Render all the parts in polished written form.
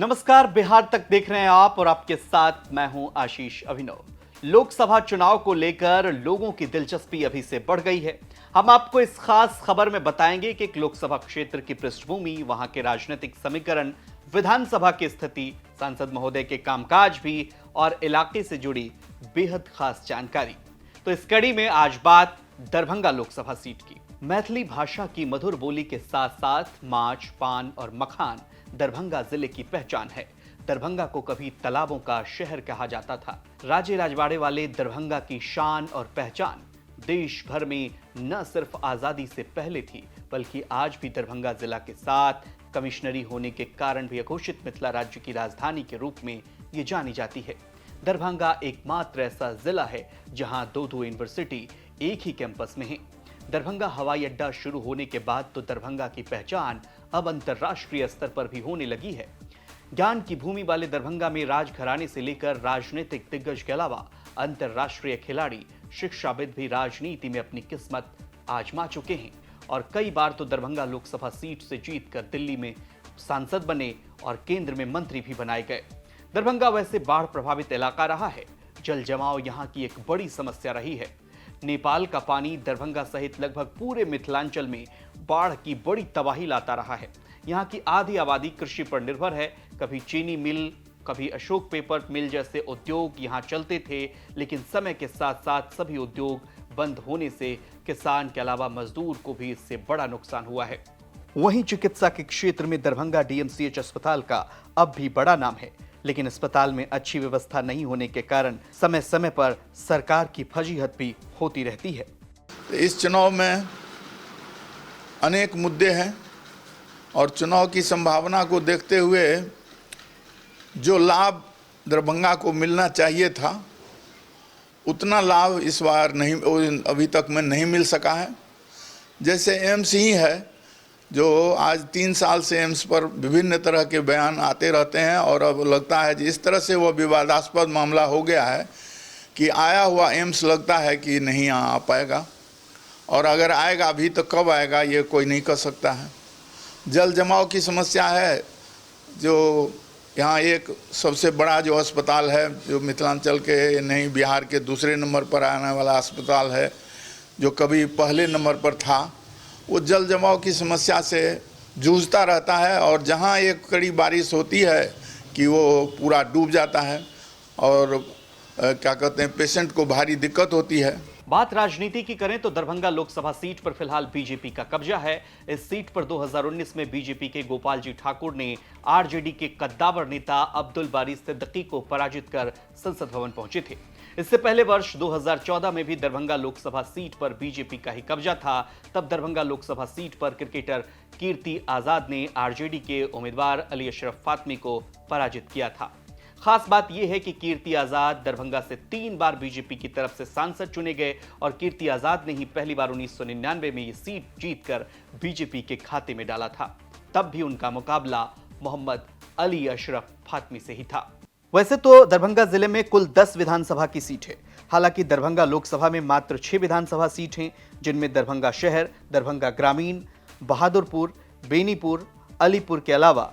नमस्कार, बिहार तक देख रहे हैं आप और आपके साथ मैं हूं आशीष अभिनव। लोकसभा चुनाव को लेकर लोगों की दिलचस्पी अभी से बढ़ गई है। हम आपको इस खास खबर में बताएंगे कि एक लोकसभा क्षेत्र की पृष्ठभूमि, वहां के राजनीतिक समीकरण, विधानसभा की स्थिति, सांसद महोदय के कामकाज भी और इलाके से जुड़ी बेहद खास जानकारी। तो इस कड़ी में आज बात दरभंगा लोकसभा सीट की। मैथिली भाषा की मधुर बोली के साथ साथ माछ, पान और मखान दरभंगा जिले की पहचान है। दरभंगा को कभी तालाबों का शहर कहा जाता था। राजे राजवाड़े वाले दरभंगा की शान और पहचान देश भर में न सिर्फ आजादी से पहले थी, बल्कि आज भी दरभंगा जिला के साथ कमिश्नरी होने के कारण भी अघोषित मिथिला राज्य की राजधानी के रूप में ये जानी जाती है। दरभंगा एकमात्र ऐसा जिला है जहां दो यूनिवर्सिटी एक ही कैंपस में है। दरभंगा हवाई अड्डा शुरू होने के बाद तो दरभंगा की पहचान अब अंतर्राष्ट्रीय स्तर पर भी होने लगी है। ज्ञान की भूमि वाले दरभंगा में राजघराने से लेकर राजनीतिक दिग्गज के अलावा अंतर्राष्ट्रीय खिलाड़ी, शिक्षाविद भी राजनीति में अपनी किस्मत आजमा चुके हैं और कई बार तो दरभंगा लोकसभा सीट से जीतकर दिल्ली में सांसद बने और केंद्र में मंत्री भी बनाए गए। दरभंगा वैसे बाढ़ प्रभावित इलाका रहा है। जल जमाव यहाँ की एक बड़ी समस्या रही है। नेपाल का पानी दरभंगा सहित लगभग पूरे मिथिलांचल में बाढ़ की बड़ी तबाही लाता रहा है। यहाँ की आधी आबादी कृषि पर निर्भर है। कभी चीनी मिल, कभी अशोक पेपर मिल जैसे उद्योग यहाँ चलते थे, लेकिन समय के साथ साथ सभी उद्योग बंद होने से किसान के अलावा मजदूर को भी इससे बड़ा नुकसान हुआ है। वहीं चिकित्सा के क्षेत्र में दरभंगा डीएमसीएच अस्पताल का अब भी बड़ा नाम है, लेकिन अस्पताल में अच्छी व्यवस्था नहीं होने के कारण समय समय पर सरकार की फजीहत भी होती रहती है। इस चुनाव में अनेक मुद्दे हैं और चुनाव की संभावना को देखते हुए जो लाभ दरभंगा को मिलना चाहिए था उतना लाभ इस बार नहीं, अभी तक में नहीं मिल सका है। जैसे एम्स ही है जो आज 3 साल से एम्स पर विभिन्न तरह के बयान आते रहते हैं और अब लगता है कि इस तरह से वह विवादास्पद मामला हो गया है कि आया हुआ एम्स लगता है कि नहीं आ पाएगा, और अगर आएगा भी तो कब आएगा ये कोई नहीं कह सकता है। जल जमाव की समस्या है, जो यहाँ एक सबसे बड़ा जो अस्पताल है जो मिथिलांचल के नहीं बिहार के दूसरे नंबर पर आने वाला अस्पताल है, जो कभी पहले नंबर पर था, वो जल जमाव की समस्या से जूझता रहता है और जहाँ एक कड़ी बारिश होती है कि वो पूरा डूब जाता है और क्या कहते हैं, पेशेंट को भारी दिक्कत होती है। बात राजनीति की करें तो दरभंगा लोकसभा सीट पर फिलहाल बीजेपी का कब्जा है। इस सीट पर 2019 में बीजेपी के गोपाल जी ठाकुर ने आरजेडी के कद्दावर नेता अब्दुल बारी सिद्दीकी को पराजित कर संसद भवन पहुंचे थे। इससे पहले वर्ष 2014 में भी दरभंगा लोकसभा सीट पर बीजेपी का ही कब्जा था। तब दरभंगा लोकसभा सीट पर क्रिकेटर कीर्ति आजाद ने आरजेडी के उम्मीदवार अली अशरफ फातमी को पराजित किया था। खास बात यह है कि कीर्ति आजाद दरभंगा से 3 बार बीजेपी की तरफ से सांसद चुने गए और कीर्ति आजाद ने ही पहली बार 1999 में यह सीट जीतकर बीजेपी के खाते में डाला था। तब भी उनका मुकाबला मोहम्मद अली अशरफ फातमी से ही था। वैसे तो दरभंगा जिले में कुल 10 विधानसभा की सीट है। हालांकि दरभंगा लोकसभा में मात्र 6 विधानसभा सीट हैं, जिनमें दरभंगा शहर, दरभंगा ग्रामीण, बहादुरपुर, बेनीपुर, अलीपुर के अलावा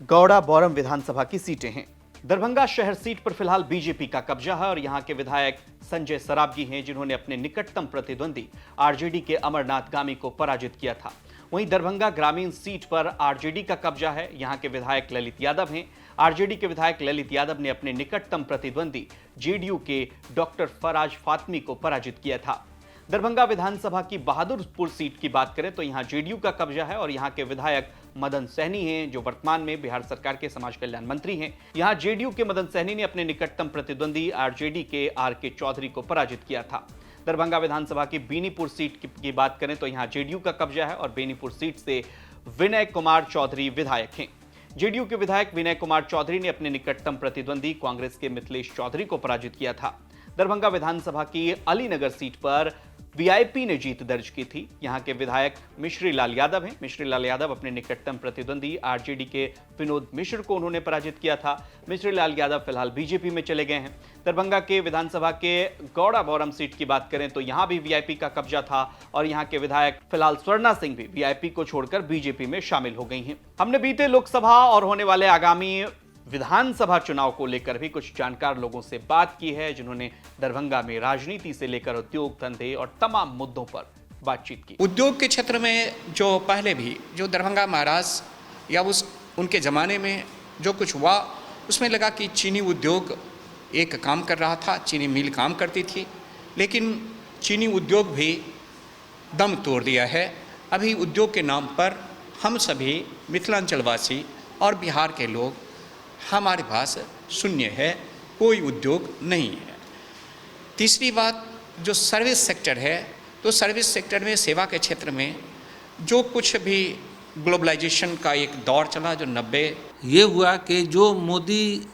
गौड़ा बौरम विधानसभा की सीटें हैं। दरभंगा शहर सीट पर फिलहाल बीजेपी का कब्जा है और यहां के विधायक संजय सराबगी हैं, जिन्होंने अपने निकटतम प्रतिद्वंदी आरजेडी के अमरनाथ गामी को पराजित किया था। वहीं दरभंगा ग्रामीण सीट पर आरजेडी का कब्जा है। यहां के विधायक ललित यादव हैं। आरजेडी के विधायक ललित यादव ने अपने निकटतम प्रतिद्वंदी जेडीयू के डॉक्टर फराज फातमी को पराजित किया था। दरभंगा विधानसभा की बहादुरपुर सीट की बात करें तो यहां जेडीयू का कब्जा है और यहां के विधायक मदन सहनी हैं, जो वर्तमान में बिहार सरकार के समाज कल्याण मंत्री हैं। यहां जेडीयू के मदन सहनी ने अपने निकटतम प्रतिद्वंदी आरजेडी के आर.के. चौधरी को पराजित किया था। दरभंगा विधानसभा की बेनीपुर सीट की बात करें तो यहां जेडीयू का कब्जा है और बेनीपुर सीट से विनय कुमार चौधरी विधायक हैं। जेडीयू के विधायक विनय कुमार चौधरी ने अपने निकटतम प्रतिद्वंदी कांग्रेस के मिथिलेश चौधरी को पराजित किया था। दरभंगा विधानसभा की अलीनगर सीट पर वीआईपी ने जीत दर्ज की थी। यहां के विधायक मिश्री लाल यादव हैं। मिश्री लाल यादव अपने निकटतम प्रतिद्वंदी आरजेडी के विनोद मिश्र को उन्होंने पराजित किया था। मिश्री लाल यादव फिलहाल बीजेपी में चले गए हैं। दरभंगा के विधानसभा के गौड़ा बौरम सीट की बात करें तो यहां भी वीआईपी का कब्जा था और यहां के विधायक फिलहाल स्वर्णा सिंह भी वीआईपी को छोड़कर बीजेपी में शामिल हो गई हैं। हमने बीते लोकसभा और होने वाले आगामी विधानसभा चुनाव को लेकर भी कुछ जानकार लोगों से बात की है, जिन्होंने दरभंगा में राजनीति से लेकर उद्योग धंधे और तमाम मुद्दों पर बातचीत की। उद्योग के क्षेत्र में जो पहले भी जो दरभंगा महाराज या उनके ज़माने में जो कुछ हुआ, उसमें लगा कि चीनी उद्योग एक काम कर रहा था, चीनी मिल काम करती थी, लेकिन चीनी उद्योग भी दम तोड़ दिया है। अभी उद्योग के नाम पर हम सभी मिथिलांचलवासी और बिहार के लोग, हमारे पास शून्य है, कोई उद्योग नहीं है। तीसरी बात, जो सर्विस सेक्टर है, तो सर्विस सेक्टर में, सेवा के क्षेत्र में जो कुछ भी ग्लोबलाइजेशन का एक दौर चला, जो 90 ये हुआ कि जो मोदी